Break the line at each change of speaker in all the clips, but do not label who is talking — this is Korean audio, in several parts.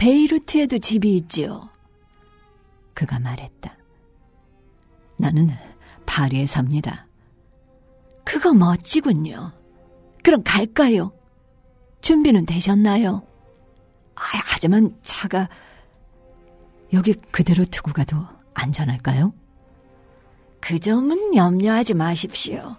베이루트에도 집이 있지요. 그가 말했다. 나는 파리에 삽니다. 그거 멋지군요. 그럼 갈까요? 준비는 되셨나요? 하지만 차가 여기 그대로 두고 가도 안전할까요? 그 점은 염려하지 마십시오.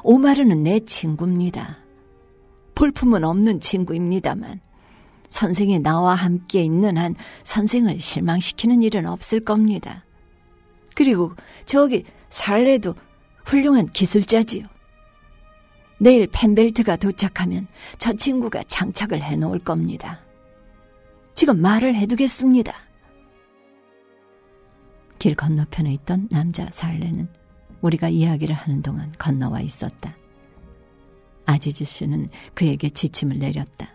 오마르는 내 친구입니다. 볼품은 없는 친구입니다만 선생이 나와 함께 있는 한 선생을 실망시키는 일은 없을 겁니다. 그리고 저기 살레도 훌륭한 기술자지요. 내일 펜벨트가 도착하면 저 친구가 장착을 해놓을 겁니다. 지금 말을 해두겠습니다. 길 건너편에 있던 남자 살레는 우리가 이야기를 하는 동안 건너와 있었다. 아지즈 씨는 그에게 지침을 내렸다.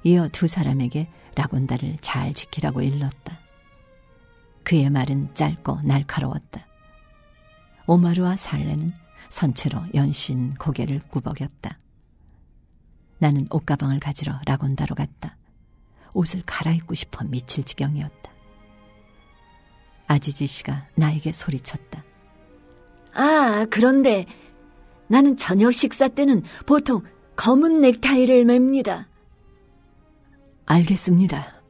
이어 두 사람에게 라곤다를 잘 지키라고 일렀다. 그의 말은 짧고 날카로웠다. 오마르와 살레는 선체로 연신 고개를 꾸벅였다. 나는 옷가방을 가지러 라곤다로 갔다. 옷을 갈아입고 싶어 미칠 지경이었다. 아지지 씨가 나에게 소리쳤다. 그런데 나는 저녁 식사 때는 보통 검은 넥타이를 맵니다. 알겠습니다.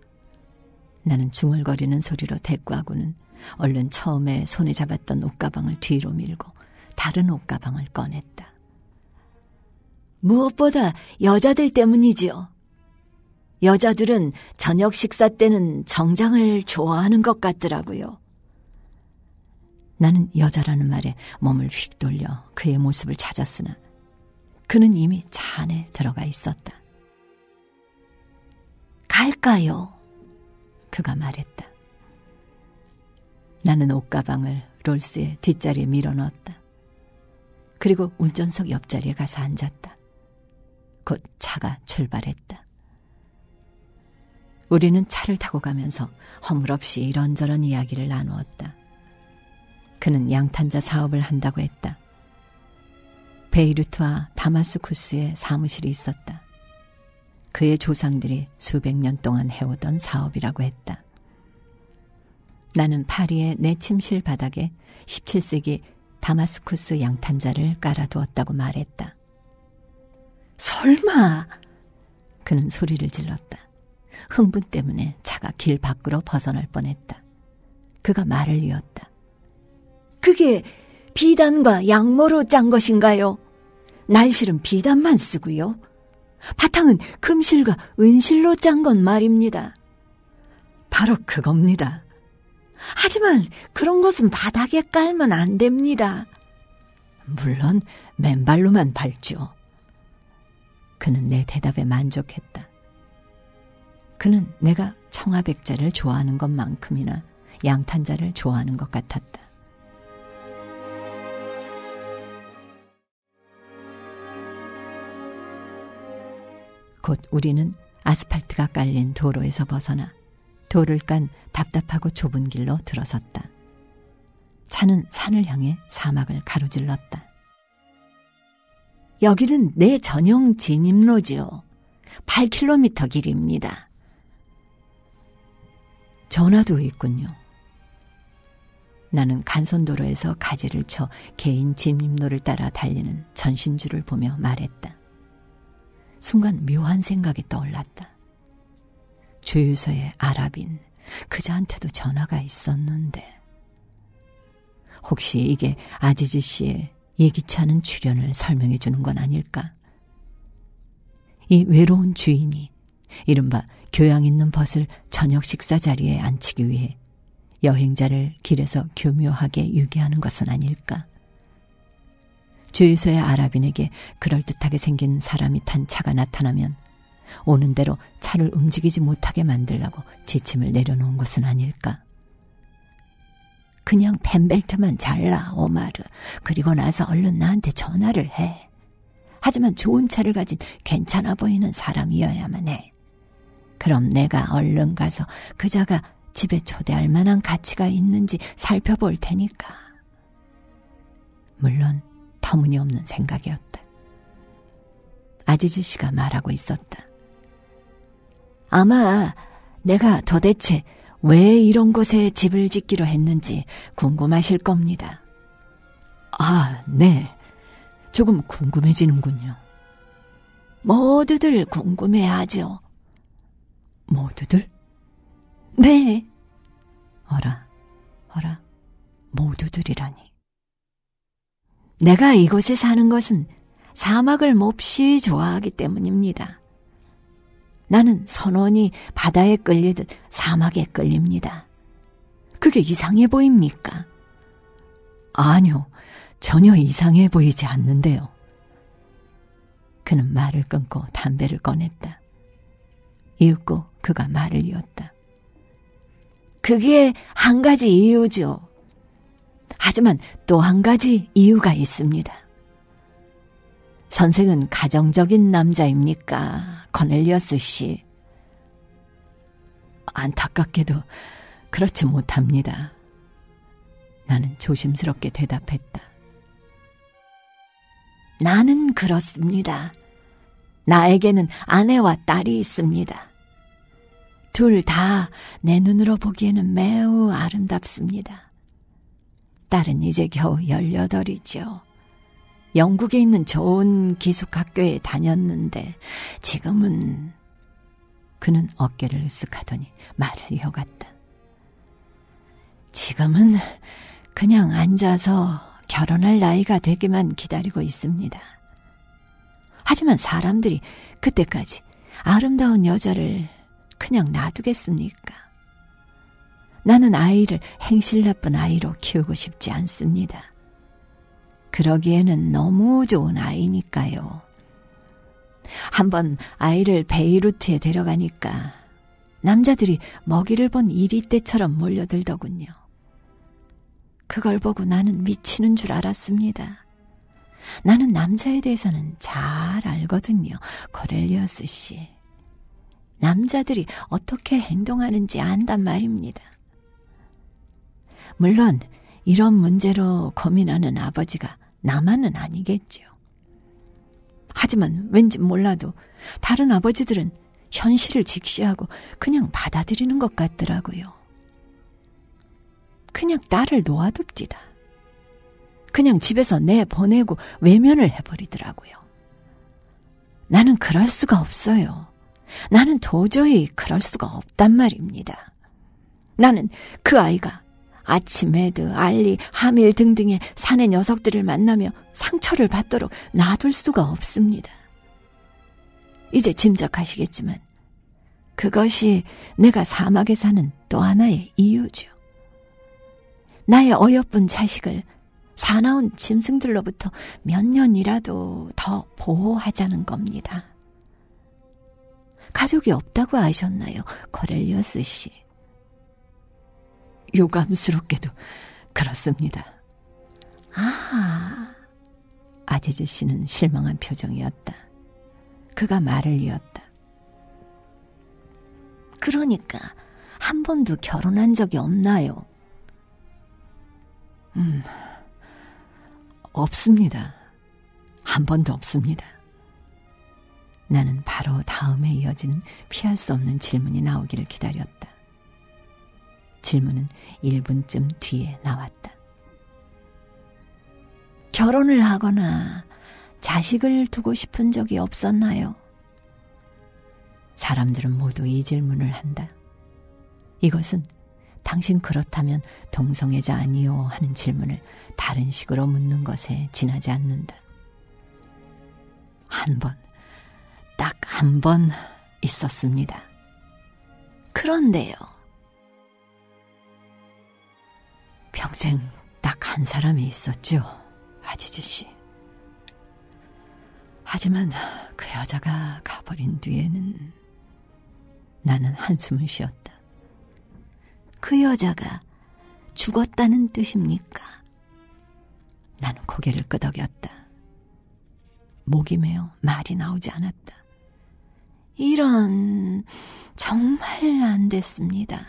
나는 중얼거리는 소리로 대꾸하고는 얼른 처음에 손에 잡았던 옷가방을 뒤로 밀고 다른 옷가방을 꺼냈다. 무엇보다 여자들 때문이지요. 여자들은 저녁 식사 때는 정장을 좋아하는 것 같더라고요. 나는 여자라는 말에 몸을 휙 돌려 그의 모습을 찾았으나 그는 이미 차 안에 들어가 있었다. 갈까요? 그가 말했다. 나는 옷가방을 롤스의 뒷자리에 밀어넣었다. 그리고 운전석 옆자리에 가서 앉았다. 곧 차가 출발했다. 우리는 차를 타고 가면서 허물없이 이런저런 이야기를 나누었다. 그는 양탄자 사업을 한다고 했다. 베이루트와 다마스쿠스에 사무실이 있었다. 그의 조상들이 수백 년 동안 해오던 사업이라고 했다. 나는 파리의 내 침실 바닥에 17세기 다마스쿠스 양탄자를 깔아두었다고 말했다. 설마! 그는 소리를 질렀다. 흥분 때문에 차가 길 밖으로 벗어날 뻔했다. 그가 말을 이었다. 그게 비단과 양모로 짠 것인가요? 난실은 비단만 쓰고요. 바탕은 금실과 은실로 짠 건 말입니다. 바로 그겁니다. 하지만 그런 것은 바닥에 깔면 안 됩니다. 물론 맨발로만 밟죠. 그는 내 대답에 만족했다. 그는 내가 청아백자를 좋아하는 것만큼이나 양탄자를 좋아하는 것 같았다. 곧 우리는 아스팔트가 깔린 도로에서 벗어나 돌을 깐 답답하고 좁은 길로 들어섰다. 차는 산을 향해 사막을 가로질렀다. 여기는 내 전용 진입로지요. 8km 길입니다. 전화도 있군요. 나는 간선도로에서 가지를 쳐 개인 진입로를 따라 달리는 전신주를 보며 말했다. 순간 묘한 생각이 떠올랐다. 주유소의 아랍인 그자한테도 전화가 있었는데 혹시 이게 아지즈 씨의 예기치 않은 출연을 설명해 주는 건 아닐까? 이 외로운 주인이 이른바 교양 있는 벗을 저녁 식사 자리에 앉히기 위해 여행자를 길에서 교묘하게 유기하는 것은 아닐까? 주유소의 아랍인에게 그럴듯하게 생긴 사람이 탄 차가 나타나면 오는 대로 차를 움직이지 못하게 만들라고 지침을 내려놓은 것은 아닐까? 그냥 펜벨트만 잘라, 오마르. 그리고 나서 얼른 나한테 전화를 해. 하지만 좋은 차를 가진 괜찮아 보이는 사람이어야만 해. 그럼 내가 얼른 가서 그자가 집에 초대할 만한 가치가 있는지 살펴볼 테니까. 물론 터무니없는 생각이었다. 아지즈 씨가 말하고 있었다. 아마 내가 도대체 왜 이런 곳에 집을 짓기로 했는지 궁금하실 겁니다. 아, 네. 조금 궁금해지는군요. 모두들 궁금해하죠. 모두들? 네. 어라, 모두들이라니. 내가 이곳에 사는 것은 사막을 몹시 좋아하기 때문입니다. 나는 선원이 바다에 끌리듯 사막에 끌립니다. 그게 이상해 보입니까? 아니요, 전혀 이상해 보이지 않는데요. 그는 말을 끊고 담배를 꺼냈다. 이윽고 그가 말을 이었다. 그게 한 가지 이유죠. 하지만 또 한 가지 이유가 있습니다. 선생은 가정적인 남자입니까, 코넬리어스 씨? 안타깝게도 그렇지 못합니다. 나는 조심스럽게 대답했다. 나는 그렇습니다. 나에게는 아내와 딸이 있습니다. 둘 다 내 눈으로 보기에는 매우 아름답습니다. 딸은 이제 겨우 18이죠. 영국에 있는 좋은 기숙학교에 다녔는데 지금은... 그는 어깨를 으쓱하더니 말을 이어갔다. 지금은 그냥 앉아서 결혼할 나이가 되기만 기다리고 있습니다. 하지만 사람들이 그때까지 아름다운 여자를 그냥 놔두겠습니까? 나는 아이를 행실 나쁜 아이로 키우고 싶지 않습니다. 그러기에는 너무 좋은 아이니까요. 한번 아이를 베이루트에 데려가니까 남자들이 먹이를 본 이리떼처럼 몰려들더군요. 그걸 보고 나는 미치는 줄 알았습니다. 나는 남자에 대해서는 잘 알거든요, 코넬리어스 씨. 남자들이 어떻게 행동하는지 안단 말입니다. 물론 이런 문제로 고민하는 아버지가 나만은 아니겠죠. 하지만 왠지 몰라도 다른 아버지들은 현실을 직시하고 그냥 받아들이는 것 같더라고요. 그냥 딸을 놓아둡디다. 그냥 집에서 내보내고 외면을 해버리더라고요. 나는 그럴 수가 없어요. 나는 도저히 그럴 수가 없단 말입니다. 나는 그 아이가 아치메드, 알리, 하밀 등등의 사내 녀석들을 만나며 상처를 받도록 놔둘 수가 없습니다. 이제 짐작하시겠지만 그것이 내가 사막에 사는 또 하나의 이유죠. 나의 어여쁜 자식을 사나운 짐승들로부터 몇 년이라도 더 보호하자는 겁니다. 가족이 없다고 아셨나요, 코넬리어스 씨? 유감스럽게도 그렇습니다. 아, 아지즈 씨는 실망한 표정이었다. 그가 말을 이었다. 그러니까 한 번도 결혼한 적이 없나요? 없습니다. 한 번도 없습니다. 나는 바로 다음에 이어지는 피할 수 없는 질문이 나오기를 기다렸다. 질문은 1분쯤 뒤에 나왔다. 결혼을 하거나 자식을 두고 싶은 적이 없었나요? 사람들은 모두 이 질문을 한다. 이것은 당신 그렇다면 동성애자 아니요 하는 질문을 다른 식으로 묻는 것에 지나지 않는다. 한 번, 딱 한 번 있었습니다. 그런데요. 평생 딱 한 사람이 있었죠, 아지즈 씨. 하지만 그 여자가 가버린 뒤에는 나는 한숨을 쉬었다. 그 여자가 죽었다는 뜻입니까? 나는 고개를 끄덕였다. 목이 메어 말이 나오지 않았다. 이런, 정말 안 됐습니다.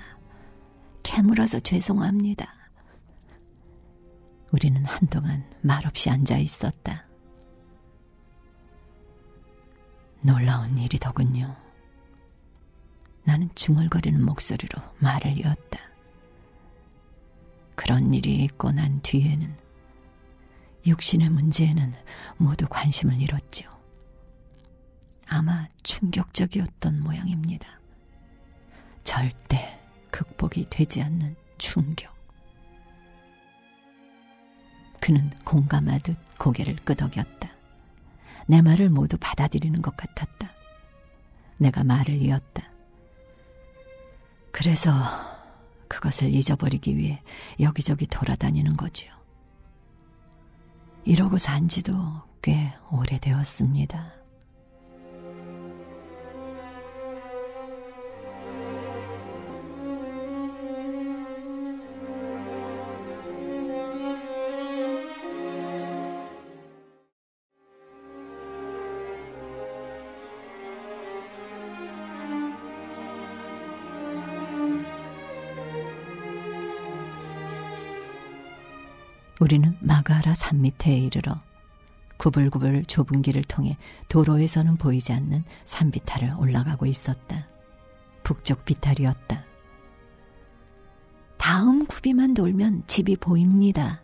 캐물어서 죄송합니다. 우리는 한동안 말없이 앉아 있었다. 놀라운 일이더군요. 나는 중얼거리는 목소리로 말을 이었다. 그런 일이 있고 난 뒤에는 육신의 문제에는 모두 관심을 잃었지요. 아마 충격적이었던 모양입니다. 절대 극복이 되지 않는 충격. 그는 공감하듯 고개를 끄덕였다. 내 말을 모두 받아들이는 것 같았다. 내가 말을 이었다. 그래서 그것을 잊어버리기 위해 여기저기 돌아다니는 거지요. 이러고 산 지도 꽤 오래되었습니다. 우리는 마가라 산 밑에 이르러 구불구불 좁은 길을 통해 도로에서는 보이지 않는 산비탈을 올라가고 있었다. 북쪽 비탈이었다. 다음 굽이만 돌면 집이 보입니다.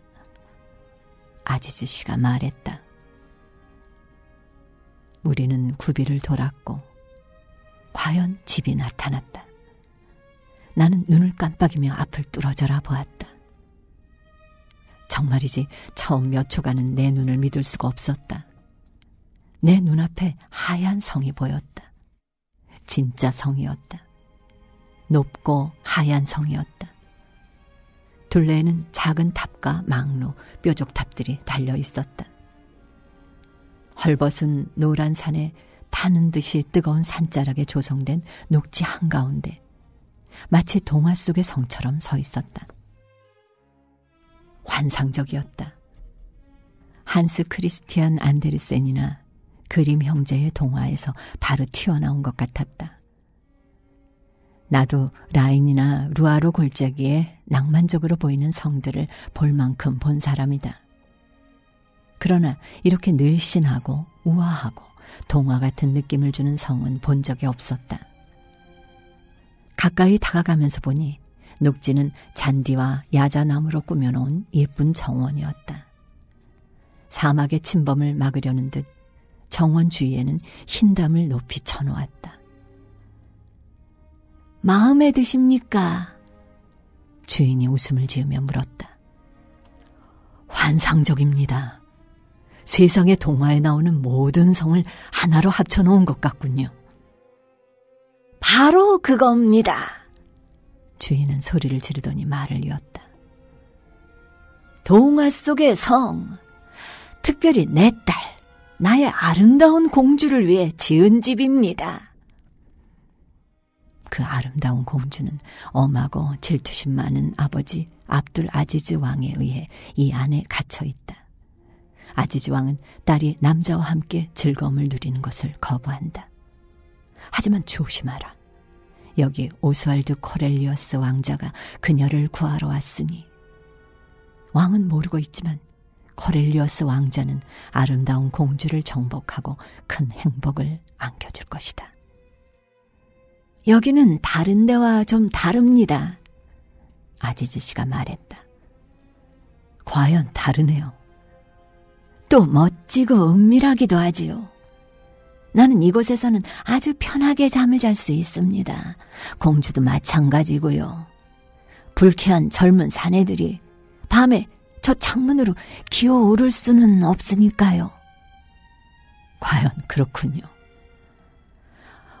아지즈 씨가 말했다. 우리는 굽이를 돌았고 과연 집이 나타났다. 나는 눈을 깜빡이며 앞을 뚫어져라 보았다. 정말이지 처음 몇 초간은 내 눈을 믿을 수가 없었다. 내 눈앞에 하얀 성이 보였다. 진짜 성이었다. 높고 하얀 성이었다. 둘레에는 작은 탑과 망루, 뾰족탑들이 달려 있었다. 헐벗은 노란 산에 타는 듯이 뜨거운 산자락에 조성된 녹지 한가운데 마치 동화 속의 성처럼 서 있었다. 환상적이었다. 한스 크리스티안 안데르센이나 그림 형제의 동화에서 바로 튀어나온 것 같았다. 나도 라인이나 루아르 골짜기에 낭만적으로 보이는 성들을 볼 만큼 본 사람이다. 그러나 이렇게 늘씬하고 우아하고 동화 같은 느낌을 주는 성은 본 적이 없었다. 가까이 다가가면서 보니 녹지는 잔디와 야자나무로 꾸며놓은 예쁜 정원이었다. 사막의 침범을 막으려는 듯 정원 주위에는 흰담을 높이 쳐놓았다. 마음에 드십니까? 주인이 웃음을 지으며 물었다. 환상적입니다. 세상의 동화에 나오는 모든 성을 하나로 합쳐놓은 것 같군요. 바로 그겁니다. 주인은 소리를 지르더니 말을 이었다. 동화 속의 성, 특별히 내 딸, 나의 아름다운 공주를 위해 지은 집입니다. 그 아름다운 공주는 엄하고 질투심 많은 아버지 압둘 아지즈 왕에 의해 이 안에 갇혀 있다. 아지즈 왕은 딸이 남자와 함께 즐거움을 누리는 것을 거부한다. 하지만 조심하라. 여기 오스왈드 코렐리어스 왕자가 그녀를 구하러 왔으니 왕은 모르고 있지만 코렐리어스 왕자는 아름다운 공주를 정복하고 큰 행복을 안겨줄 것이다. 여기는 다른 데와 좀 다릅니다. 아지즈 씨가 말했다. 과연 다르네요. 또 멋지고 은밀하기도 하지요. 나는 이곳에서는 아주 편하게 잠을 잘 수 있습니다. 공주도 마찬가지고요. 불쾌한 젊은 사내들이 밤에 저 창문으로 기어오를 수는 없으니까요. 과연 그렇군요.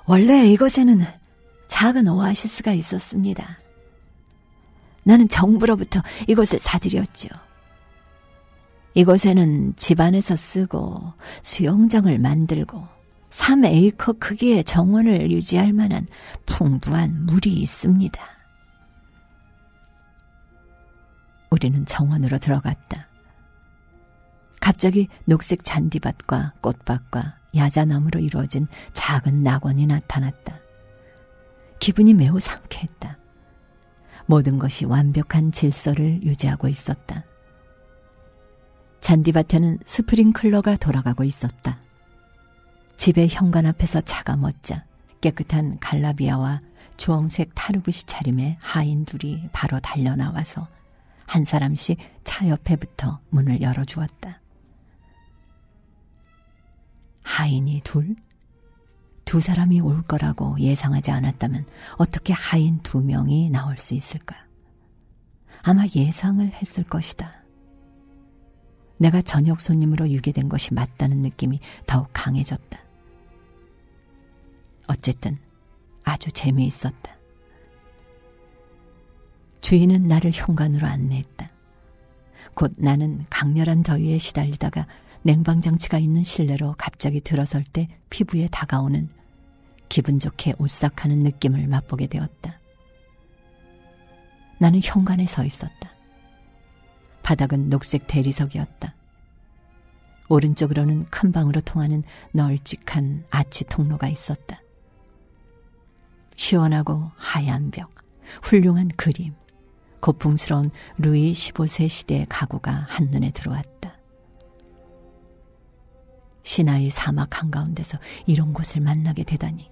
원래 이곳에는 작은 오아시스가 있었습니다. 나는 정부로부터 이곳을 사들였죠. 이곳에는 집안에서 쓰고 수영장을 만들고 3에이커 크기의 정원을 유지할 만한 풍부한 물이 있습니다. 우리는 정원으로 들어갔다. 갑자기 녹색 잔디밭과 꽃밭과 야자나무로 이루어진 작은 낙원이 나타났다. 기분이 매우 상쾌했다. 모든 것이 완벽한 질서를 유지하고 있었다. 잔디밭에는 스프링클러가 돌아가고 있었다. 집의 현관 앞에서 차가 멎자 깨끗한 갈라비아와 주홍색 타르굿이 차림에 하인 둘이 바로 달려나와서 한 사람씩 차 옆에 붙어 문을 열어주었다. 하인이 둘? 두 사람이 올 거라고 예상하지 않았다면 어떻게 하인 2명이 나올 수 있을까? 아마 예상을 했을 것이다. 내가 저녁 손님으로 유게된 것이 맞다는 느낌이 더욱 강해졌다. 어쨌든 아주 재미있었다. 주인은 나를 현관으로 안내했다. 곧 나는 강렬한 더위에 시달리다가 냉방장치가 있는 실내로 갑자기 들어설 때 피부에 다가오는 기분 좋게 오싹하는 느낌을 맛보게 되었다. 나는 현관에 서 있었다. 바닥은 녹색 대리석이었다. 오른쪽으로는 큰 방으로 통하는 널찍한 아치 통로가 있었다. 시원하고 하얀 벽, 훌륭한 그림, 고풍스러운 루이 15세 시대의 가구가 한눈에 들어왔다. 시나이 사막 한가운데서 이런 곳을 만나게 되다니.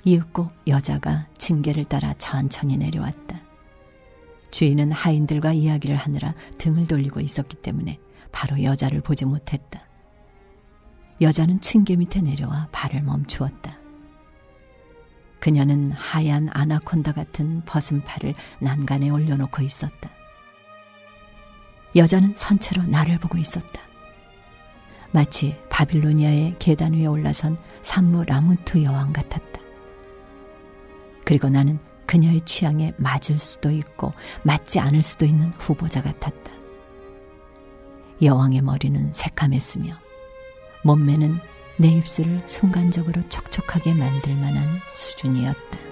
이윽고 여자가 징계를 따라 천천히 내려왔다. 주인은 하인들과 이야기를 하느라 등을 돌리고 있었기 때문에 바로 여자를 보지 못했다. 여자는 층계 밑에 내려와 발을 멈추었다. 그녀는 하얀 아나콘다 같은 벗은 팔을 난간에 올려놓고 있었다. 여자는 선체로 나를 보고 있었다. 마치 바빌로니아의 계단 위에 올라선 산무 라무트 여왕 같았다. 그리고 나는 그녀의 취향에 맞을 수도 있고 맞지 않을 수도 있는 후보자 같았다. 여왕의 머리는 새카맸으며 몸매는 내 입술을 순간적으로 촉촉하게 만들 만한 수준이었다.